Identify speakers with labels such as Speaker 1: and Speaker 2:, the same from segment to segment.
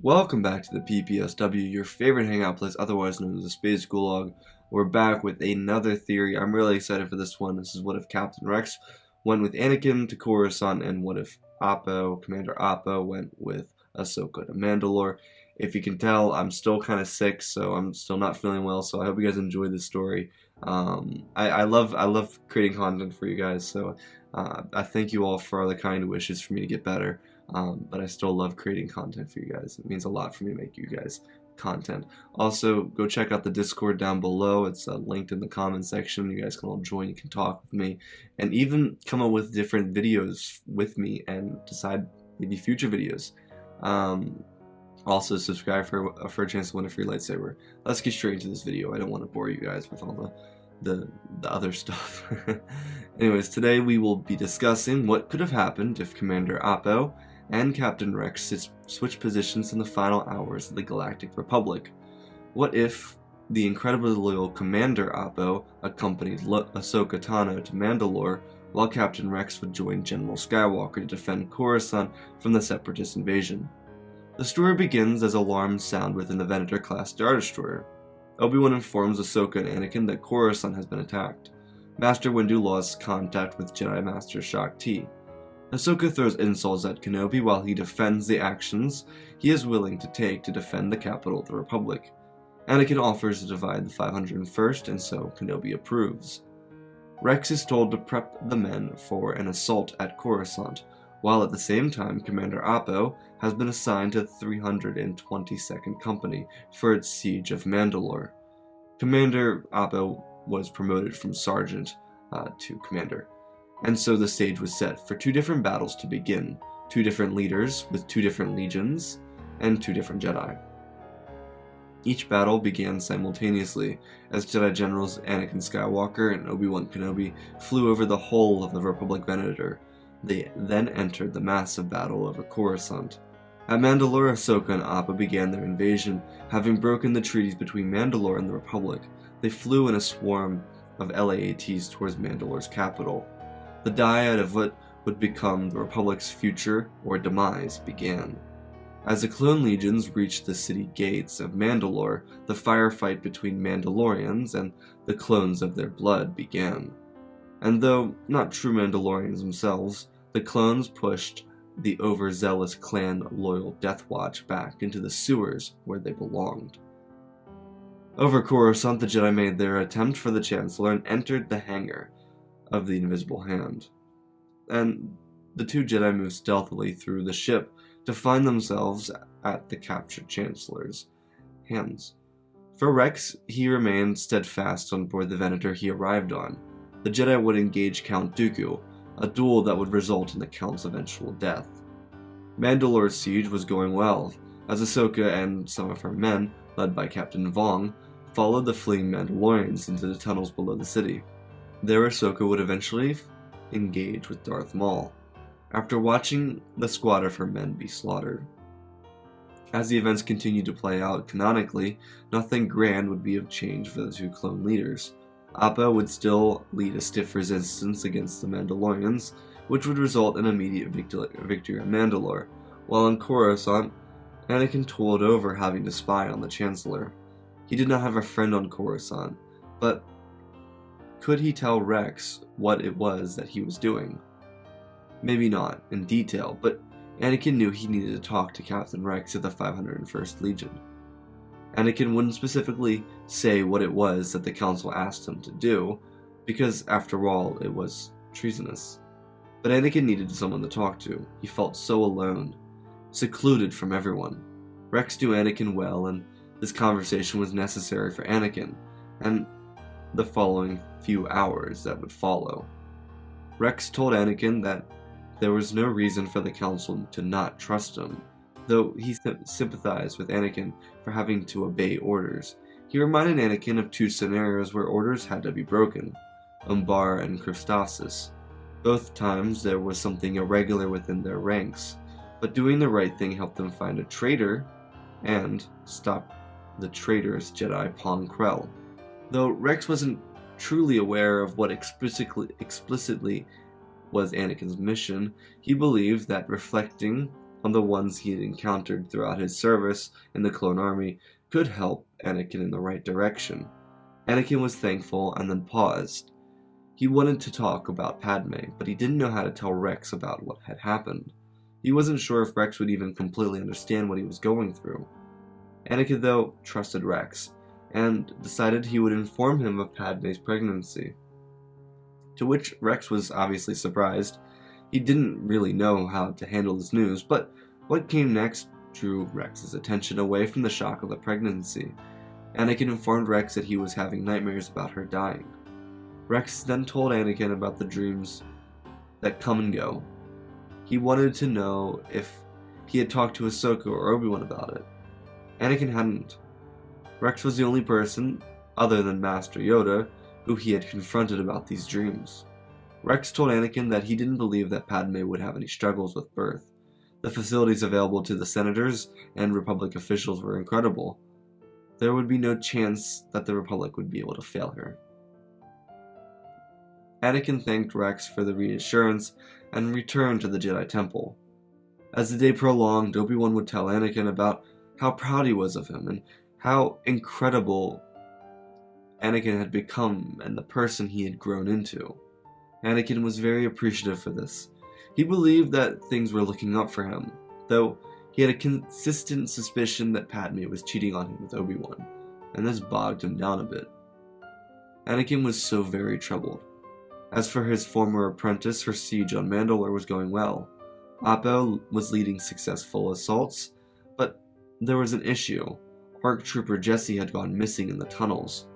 Speaker 1: Welcome back to the PPSW, your favorite hangout place, otherwise known as the Space Gulag. We're back with another theory. I'm really excited for this one. This is what if Captain Rex went with Anakin to Coruscant, and what if Commander Appo, went with Ahsoka to Mandalore. If you can tell, I'm still kind of sick, so I'm still not feeling well, so I hope you guys enjoy this story. I love creating content for you guys, so I thank you all for all the kind wishes for me to get better. But I still love creating content for you guys. It means a lot for me to make you guys content. Also, go check out the Discord down below. It's linked in the comment section. You guys can all join. You can talk with me, and even come up with different videos with me and decide maybe future videos. Also, subscribe for a chance to win a free lightsaber. Let's get straight into this video. I don't want to bore you guys with all the other stuff. Anyways, today we will be discussing what could have happened if Commander Appo and Captain Rex switch positions in the final hours of the Galactic Republic. What if the incredibly loyal Commander Appo accompanied Ahsoka Tano to Mandalore, while Captain Rex would join General Skywalker to defend Coruscant from the Separatist invasion? The story begins as alarms sound within the Venator-class Star Destroyer. Obi-Wan informs Ahsoka and Anakin that Coruscant has been attacked. Master Windu lost contact with Jedi Master Shaak Ti. Ahsoka throws insults at Kenobi while he defends the actions he is willing to take to defend the capital of the Republic. Anakin offers to divide the 501st, and so Kenobi approves. Rex is told to prep the men for an assault at Coruscant, while at the same time Commander Appo has been assigned to 322nd Company for its Siege of Mandalore. Commander Appo was promoted from Sergeant to Commander. And so the stage was set for two different battles to begin, two different leaders with two different legions, and two different Jedi. Each battle began simultaneously as Jedi Generals Anakin Skywalker and Obi-Wan Kenobi flew over the whole of the Republic Venator. They then entered the massive battle over Coruscant. At Mandalore, Ahsoka and Appo began their invasion, having broken the treaties between Mandalore and the Republic. They flew in a swarm of LAATs towards Mandalore's capital. The dyad of what would become the Republic's future or demise began. As the clone legions reached the city gates of Mandalore, the firefight between Mandalorians and the clones of their blood began. And though not true Mandalorians themselves, the clones pushed the overzealous clan-loyal Death Watch back into the sewers where they belonged. Over Coruscant, the Jedi made their attempt for the Chancellor and entered the hangar of the Invisible Hand. And the two Jedi moved stealthily through the ship to find themselves at the captured Chancellor's hands. For Rex, he remained steadfast on board the Venator he arrived on. The Jedi would engage Count Dooku, a duel that would result in the Count's eventual death. Mandalore's siege was going well, as Ahsoka and some of her men, led by Captain Vong, followed the fleeing Mandalorians into the tunnels below the city. There, Ahsoka would eventually engage with Darth Maul, after watching the squad of her men be slaughtered. As the events continued to play out canonically, nothing grand would be of change for the two clone leaders. Appo would still lead a stiff resistance against the Mandalorians, which would result in immediate victory on Mandalore, while on Coruscant, Anakin toiled over having to spy on the Chancellor. He did not have a friend on Coruscant, but could he tell Rex what it was that he was doing? Maybe not in detail, but Anakin knew he needed to talk to Captain Rex of the 501st Legion. Anakin wouldn't specifically say what it was that the Council asked him to do, because after all, it was treasonous. But Anakin needed someone to talk to. He felt so alone, secluded from everyone. Rex knew Anakin well, and this conversation was necessary for Anakin, and the following few hours that would follow. Rex told Anakin that there was no reason for the Council to not trust him, though he sympathized with Anakin for having to obey orders. He reminded Anakin of two scenarios where orders had to be broken, Umbar and Christophsis. Both times there was something irregular within their ranks, but doing the right thing helped them find a traitor and stop the traitorous Jedi Pong Krell. Though Rex wasn't truly aware of what explicitly was Anakin's mission, he believed that reflecting on the ones he had encountered throughout his service in the clone army could help Anakin in the right direction. Anakin was thankful and then paused. He wanted to talk about Padme, but he didn't know how to tell Rex about what had happened. He wasn't sure if Rex would even completely understand what he was going through. Anakin, though, trusted Rex, and decided he would inform him of Padme's pregnancy. To which Rex was obviously surprised. He didn't really know how to handle this news, but what came next drew Rex's attention away from the shock of the pregnancy. Anakin informed Rex that he was having nightmares about her dying. Rex then told Anakin about the dreams that come and go. He wanted to know if he had talked to Ahsoka or Obi-Wan about it. Anakin hadn't. Rex was the only person, other than Master Yoda, who he had confronted about these dreams. Rex told Anakin that he didn't believe that Padme would have any struggles with birth. The facilities available to the senators and Republic officials were incredible. There would be no chance that the Republic would be able to fail her. Anakin thanked Rex for the reassurance and returned to the Jedi Temple. As the day prolonged, Obi-Wan would tell Anakin about how proud he was of him and how incredible Anakin had become and the person he had grown into. Anakin was very appreciative for this. He believed that things were looking up for him, though he had a consistent suspicion that Padme was cheating on him with Obi-Wan, and this bogged him down a bit. Anakin was so very troubled. As for his former apprentice, her siege on Mandalore was going well. Appo was leading successful assaults, but there was an issue. ARC Trooper Jesse had gone missing in the tunnels.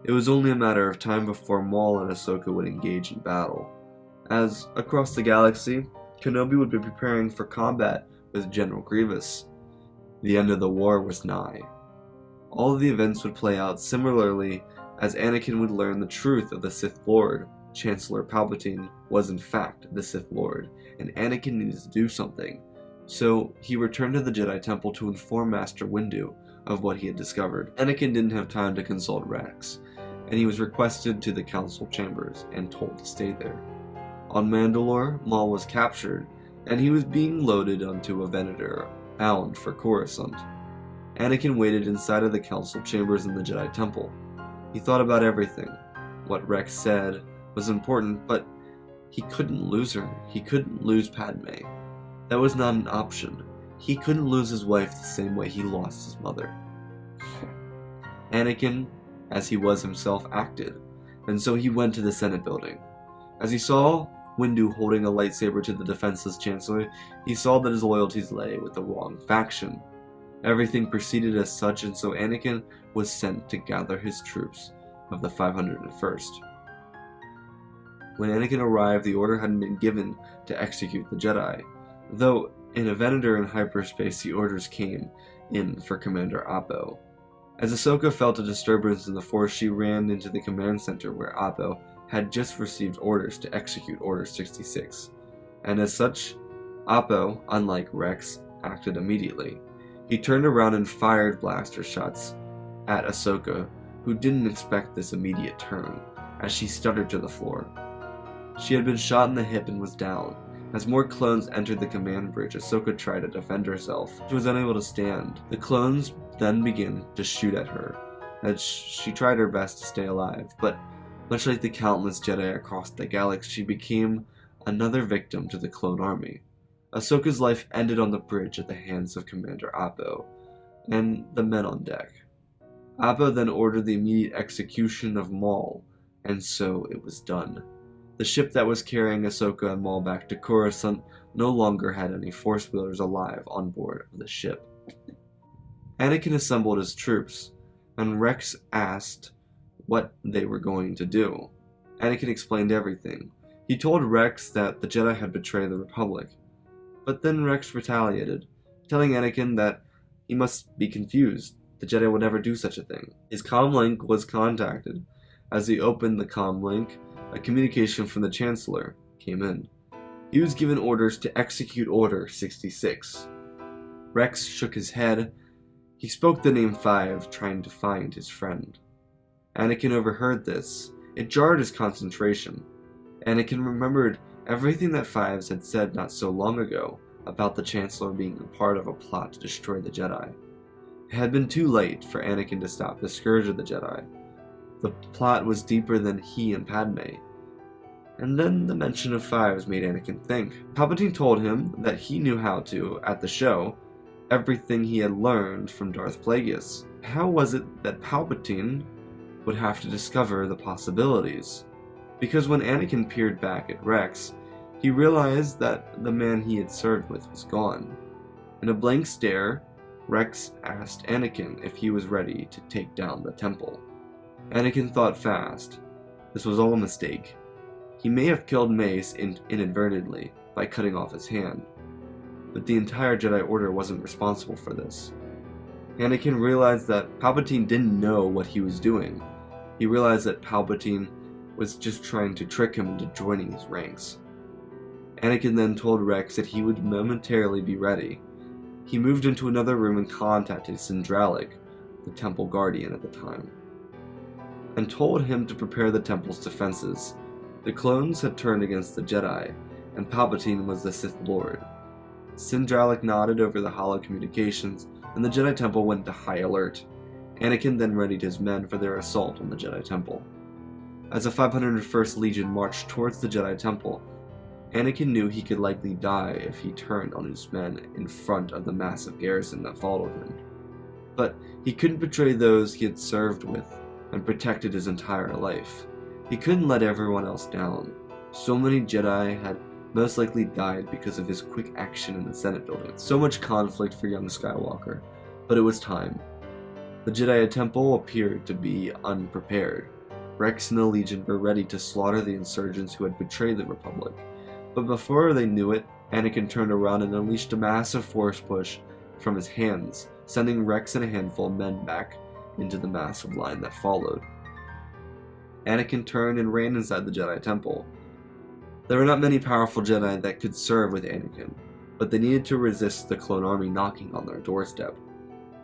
Speaker 1: It was only a matter of time before Maul and Ahsoka would engage in battle, as across the galaxy, Kenobi would be preparing for combat with General Grievous. The end of the war was nigh. All of the events would play out similarly as Anakin would learn the truth of the Sith Lord. Chancellor Palpatine was in fact the Sith Lord, and Anakin needed to do something. So he returned to the Jedi Temple to inform Master Windu of what he had discovered. Anakin didn't have time to consult Rex, and he was requested to the council chambers and told to stay there. On Mandalore, Maul was captured, and he was being loaded onto a Venator bound for Coruscant. Anakin waited inside of the council chambers in the Jedi Temple. He thought about everything. What Rex said was important, but he couldn't lose her. He couldn't lose Padme. That was not an option. He couldn't lose his wife the same way he lost his mother. Anakin, as he was himself, acted, and so he went to the Senate building. As he saw Windu holding a lightsaber to the defenseless Chancellor, he saw that his loyalties lay with the wrong faction. Everything proceeded as such, and so Anakin was sent to gather his troops of the 501st. When Anakin arrived, the order hadn't been given to execute the Jedi, though in a Venator in hyperspace the orders came in for Commander Appo. As Ahsoka felt a disturbance in the Force, she ran into the command center where Appo had just received orders to execute Order 66, and as such, Appo, unlike Rex, acted immediately. He turned around and fired blaster shots at Ahsoka, who didn't expect this immediate turn, as she stuttered to the floor. She had been shot in the hip and was down. As more clones entered the command bridge, Ahsoka tried to defend herself. She was unable to stand. The clones then began to shoot at her, as she tried her best to stay alive, but much like the countless Jedi across the galaxy, she became another victim to the clone army. Ahsoka's life ended on the bridge at the hands of Commander Appo and the men on deck. Appo then ordered the immediate execution of Maul, and so it was done. The ship that was carrying Ahsoka and Maul back to Coruscant no longer had any Force wielders alive on board of the ship. Anakin assembled his troops, and Rex asked what they were going to do. Anakin explained everything. He told Rex that the Jedi had betrayed the Republic, but then Rex retaliated, telling Anakin that he must be confused. The Jedi would never do such a thing. His comlink was contacted. As he opened the comlink, a communication from the Chancellor came in. He was given orders to execute Order 66. Rex shook his head. He spoke the name 5, trying to find his friend. Anakin overheard this. It jarred his concentration. Anakin remembered everything that Fives had said not so long ago about the Chancellor being a part of a plot to destroy the Jedi. It had been too late for Anakin to stop the Scourge of the Jedi. The plot was deeper than he and Padme. And then the mention of fives made Anakin think. Palpatine told him that he knew how to, at the show, everything he had learned from Darth Plagueis. How was it that Palpatine would have to discover the possibilities? Because when Anakin peered back at Rex, he realized that the man he had served with was gone. In a blank stare, Rex asked Anakin if he was ready to take down the temple. Anakin thought fast. This was all a mistake. He may have killed Mace inadvertently by cutting off his hand, but the entire Jedi Order wasn't responsible for this. Anakin realized that Palpatine didn't know what he was doing. He realized that Palpatine was just trying to trick him into joining his ranks. Anakin then told Rex that he would momentarily be ready. He moved into another room and contacted Sindralik, the temple guardian at the time, and told him to prepare the temple's defenses. The clones had turned against the Jedi, and Palpatine was the Sith Lord. Sindralik nodded over the hollow communications, and the Jedi Temple went to high alert. Anakin then readied his men for their assault on the Jedi Temple. As the 501st Legion marched towards the Jedi Temple, Anakin knew he could likely die if he turned on his men in front of the massive garrison that followed him. But he couldn't betray those he had served with and protected his entire life. He couldn't let everyone else down. So many Jedi had most likely died because of his quick action in the Senate building. So much conflict for young Skywalker, but it was time. The Jedi Temple appeared to be unprepared. Rex and the Legion were ready to slaughter the insurgents who had betrayed the Republic. But before they knew it, Anakin turned around and unleashed a massive force push from his hands, sending Rex and a handful of men back into the massive line that followed. Anakin turned and ran inside the Jedi Temple. There were not many powerful Jedi that could serve with Anakin, but they needed to resist the clone army knocking on their doorstep.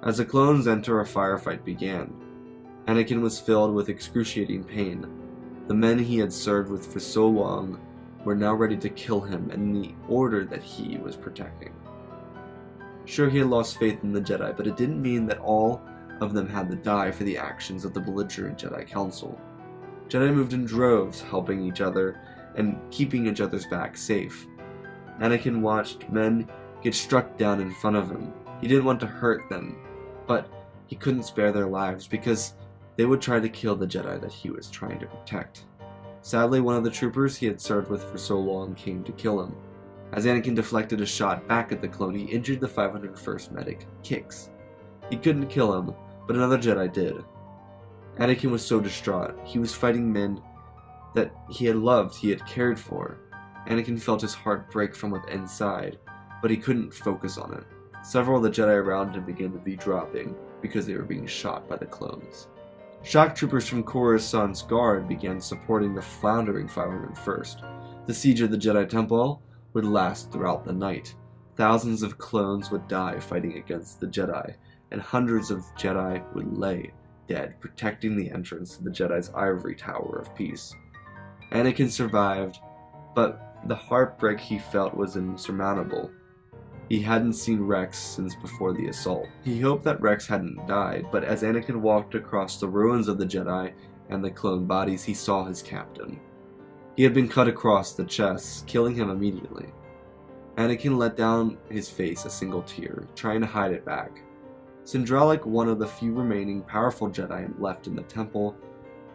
Speaker 1: As the clones entered, a firefight began. Anakin was filled with excruciating pain. The men he had served with for so long were now ready to kill him in the order that he was protecting. Sure, he had lost faith in the Jedi, but it didn't mean that all of them had to die for the actions of the belligerent Jedi Council. Jedi moved in droves, helping each other and keeping each other's backs safe. Anakin watched men get struck down in front of him. He didn't want to hurt them, but he couldn't spare their lives because they would try to kill the Jedi that he was trying to protect. Sadly, one of the troopers he had served with for so long came to kill him. As Anakin deflected a shot back at the clone, he injured the 501st medic, Kix. He couldn't kill him, but another Jedi did. Anakin was so distraught. He was fighting men that he had loved, he had cared for. Anakin felt his heart break from within inside, but he couldn't focus on it. Several of the Jedi around him began to be dropping because they were being shot by the clones. Shock troopers from Coruscant's guard began supporting the floundering 501st. The siege of the Jedi Temple would last throughout the night. Thousands of clones would die fighting against the Jedi, and hundreds of Jedi would lay dead protecting the entrance to the Jedi's ivory tower of peace. Anakin survived, but the heartbreak he felt was insurmountable. He hadn't seen Rex since before the assault. He hoped that Rex hadn't died, but as Anakin walked across the ruins of the Jedi and the clone bodies, he saw his captain. He had been cut across the chest, killing him immediately. Anakin let down his face a single tear, trying to hide it back. Sindralik, one of the few remaining powerful Jedi left in the temple,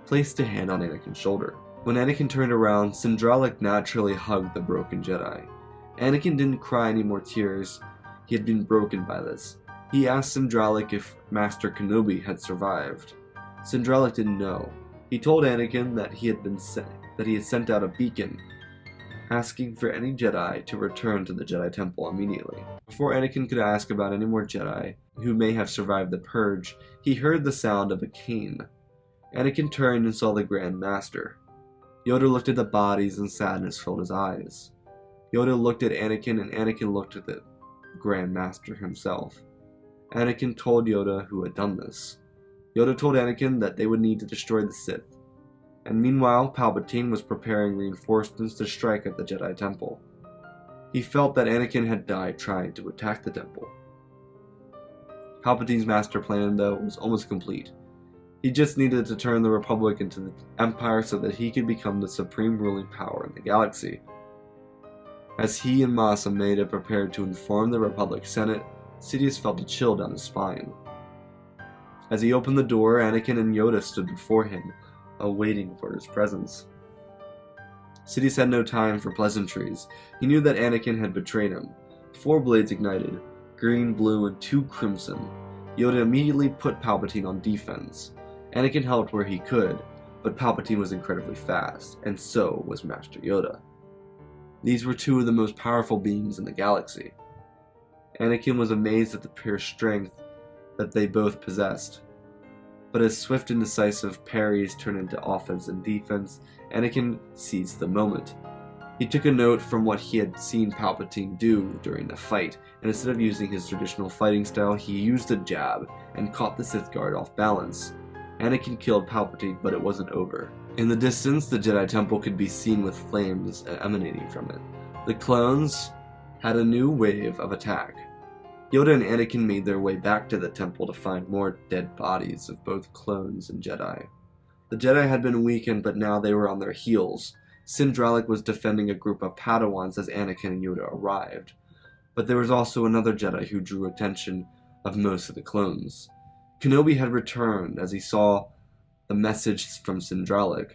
Speaker 1: placed a hand on Anakin's shoulder. When Anakin turned around, Sindralik naturally hugged the broken Jedi. Anakin didn't cry any more tears. He had been broken by this. He asked Sindralik if Master Kenobi had survived. Sindralik didn't know. He told Anakin that he had sent out a beacon, asking for any Jedi to return to the Jedi Temple immediately. Before Anakin could ask about any more Jedi who may have survived the Purge, he heard the sound of a cane. Anakin turned and saw the Grand Master. Yoda looked at the bodies and sadness filled his eyes. Yoda looked at Anakin and Anakin looked at the Grand Master himself. Anakin told Yoda who had done this. Yoda told Anakin that they would need to destroy the Sith. And meanwhile, Palpatine was preparing reinforcements to strike at the Jedi Temple. He felt that Anakin had died trying to attack the temple. Palpatine's master plan, though, was almost complete. He just needed to turn the Republic into the Empire so that he could become the supreme ruling power in the galaxy. As he and Mas Amedda prepared to inform the Republic Senate, Sidious felt a chill down his spine. As he opened the door, Anakin and Yoda stood before him, awaiting for his presence. Sidious had no time for pleasantries. He knew that Anakin had betrayed him. 4 blades ignited, green, blue, and 2 crimson. Yoda immediately put Palpatine on defense. Anakin helped where he could, but Palpatine was incredibly fast, and so was Master Yoda. These were 2 of the most powerful beings in the galaxy. Anakin was amazed at the pure strength that they both possessed. But as swift and decisive parries turned into offense and defense, Anakin seized the moment. He took a note from what he had seen Palpatine do during the fight, and instead of using his traditional fighting style, he used a jab and caught the Sith Guard off balance. Anakin killed Palpatine, but it wasn't over. In the distance, the Jedi Temple could be seen with flames emanating from it. The clones had a new wave of attack. Yoda and Anakin made their way back to the temple to find more dead bodies of both clones and Jedi. The Jedi had been weakened, but now they were on their heels. Sindralic was defending a group of Padawans as Anakin and Yoda arrived. But there was also another Jedi who drew attention of most of the clones. Kenobi had returned as he saw the message from Sindralic.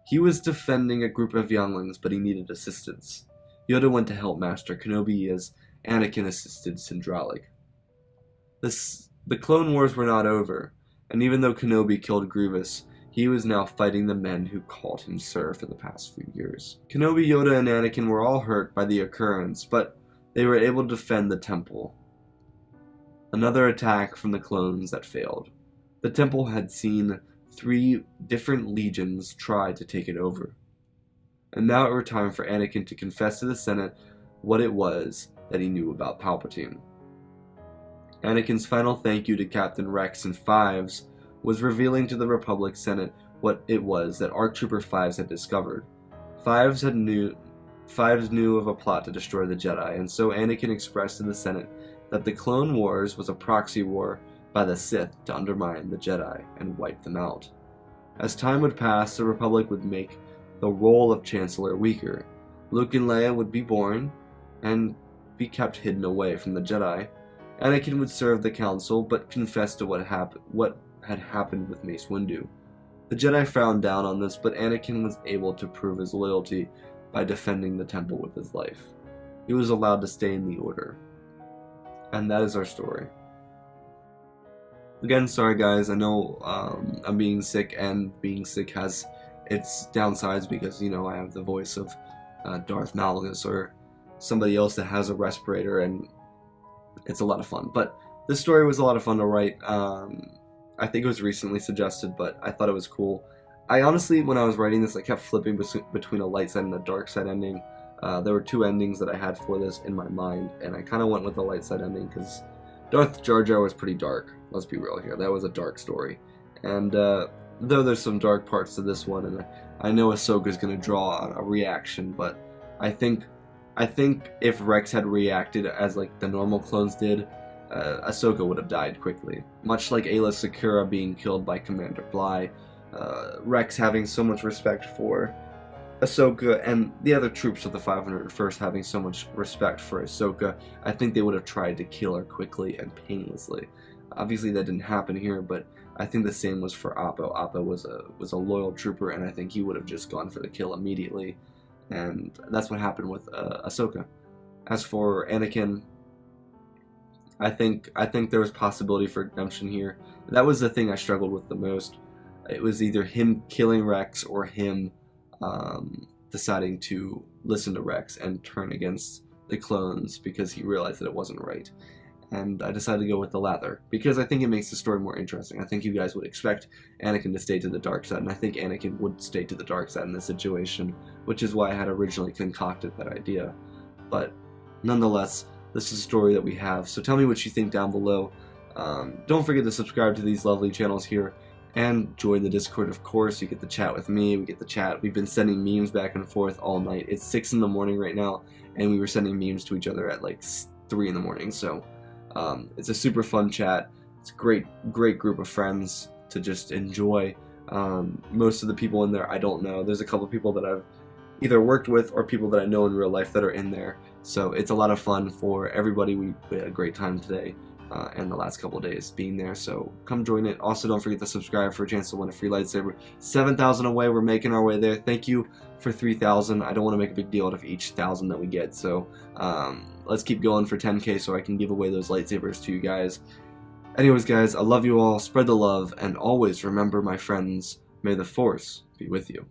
Speaker 1: He was defending a group of younglings, but he needed assistance. Yoda went to help Master Kenobi as Anakin assisted Sindralic. The Clone Wars were not over, and even though Kenobi killed Grievous, he was now fighting the men who called him Sir for the past few years. Kenobi, Yoda, and Anakin were all hurt by the occurrence, but they were able to defend the temple. Another attack from the clones that failed. The temple had seen 3 different legions try to take it over. And now it was time for Anakin to confess to the Senate what it was that he knew about Palpatine. Anakin's final thank you to Captain Rex and Fives was revealing to the Republic Senate what it was that ARC Trooper Fives had discovered. Fives knew of a plot to destroy the Jedi, and so Anakin expressed to the Senate that the Clone Wars was a proxy war by the Sith to undermine the Jedi and wipe them out. As time would pass, the Republic would make the role of Chancellor weaker. Luke and Leia would be born and be kept hidden away from the Jedi. Anakin would serve the Council, but confess to what had happened with Mace Windu. The Jedi frowned down on this, but Anakin was able to prove his loyalty by defending the temple with his life. He was allowed to stay in the Order. And that is our story. Again, sorry guys, I know I'm being sick, and being sick has its downsides because, you know, I have the voice of Darth Malgus or somebody else that has a respirator, and it's a lot of fun. But this story was a lot of fun to write. I think it was recently suggested, but I thought it was cool. I honestly, when I was writing this, I kept flipping between a light side and a dark side ending. There were 2 endings that I had for this in my mind, and I kind of went with the light side ending because Darth Jar Jar was pretty dark. Let's be real here. That was a dark story. And though there's some dark parts to this one, and I know Ahsoka's going to draw a reaction, but I think if Rex had reacted as like the normal clones did, Ahsoka would have died quickly. Much like Aayla Secura being killed by Commander Bly, Rex having so much respect for Ahsoka, and the other troops of the 501st having so much respect for Ahsoka, I think they would have tried to kill her quickly and painlessly. Obviously that didn't happen here, but I think the same was for Appo. Appo was a loyal trooper, and I think he would have just gone for the kill immediately. And that's what happened with Ahsoka. As for Anakin, I think there was possibility for redemption here. That was the thing I struggled with the most. It was either him killing Rex or him deciding to listen to Rex and turn against the clones because he realized that it wasn't right. And I decided to go with the latter because I think it makes the story more interesting. I think you guys would expect Anakin to stay to the dark side, and I think Anakin would stay to the dark side in this situation, which is why I had originally concocted that idea. But nonetheless, this is a story that we have, so tell me what you think down below. Don't forget to subscribe to these lovely channels here, And join the Discord, of course. You get to chat with me, we get to chat. We've been sending memes back and forth all night. It's 6 in the morning right now, and we were sending memes to each other at like 3 in the morning. So it's a super fun chat. It's a great group of friends to just enjoy. Most of the people in there I don't know. There's a couple people that I've either worked with or people that I know in real life that are in there. So it's a lot of fun for everybody. We had a great time today. And the last couple of days being there, so come join it. Also, don't forget to subscribe for a chance to win a free lightsaber. 7,000 away, we're making our way there. Thank you for 3,000. I don't want to make a big deal out of each 1,000 that we get, so let's keep going for 10k so I can give away those lightsabers to you guys. Anyways, guys, I love you all. Spread the love, and always remember, my friends, may the Force be with you.